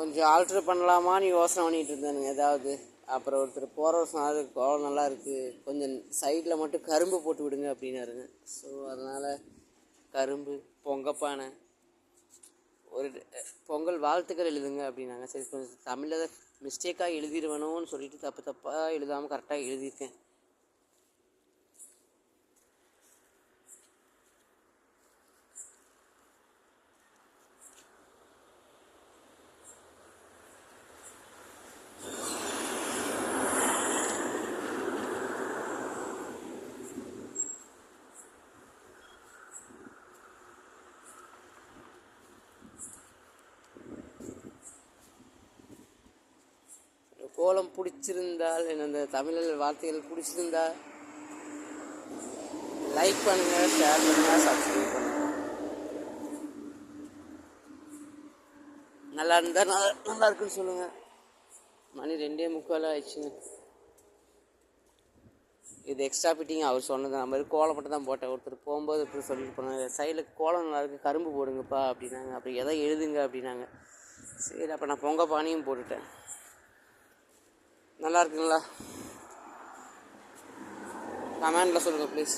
கொஞ்சம் ஆல்ட்ரு பண்ணலாமான்னு யோசனை பண்ணிகிட்டு இருந்தேனுங்க ஏதாவது. அப்புறம் ஒருத்தர் போகிறவர் சொன்னார் கோலம் நல்லா இருக்குது, கொஞ்சம் சைடில் மட்டும் கரும்பு போட்டு விடுங்க அப்படின்னாருங்க. ஸோ அதனால் கரும்பு, பொங்கப்பானை, ஒரு பொங்கல் வாழ்த்துக்கள் எழுதுங்க அப்படின்னாங்க. சரி கொஞ்சம் தமிழில் தான் மிஸ்டேக்காக எழுதிடுவேணும்னு சொல்லிட்டு தப்பாக எழுதாமல் கரெக்டாக எழுதியிருக்கேன். கோலம் பிடிச்சிருந்தால் இந்த தமிழில் வார்த்தைகள் பிடிச்சிருந்தா லைக் பண்ணுங்கள், ஷேர் பண்ணுங்கள், சப்ஸ்கிரைப் பண்ணுங்கள். நல்லா இருந்தால் நல்லா இருக்குன்னு சொல்லுங்கள். மணி 2:45 ஆயிடுச்சுங்க. இது எக்ஸ்ட்ரா ஃபிட்டிங் அவர் சொன்னது. நான் மாதிரி கோலம் மட்டும் தான் போட்டேன். ஒருத்தர் போகும்போது இப்படி சொல்லிட்டு போனாங்க, சைடில் கோலம் நல்லா இருக்குது, கரும்பு போடுங்கப்பா அப்படின்னாங்க. அப்படி எதை எழுதுங்க அப்படின்னாங்க. சரி அப்போ நான் பொங்க பானையும் போட்டுட்டேன். நல்லா இருக்குங்களா? கமெண்டில் சொல்லுங்கள் ப்ளீஸ்.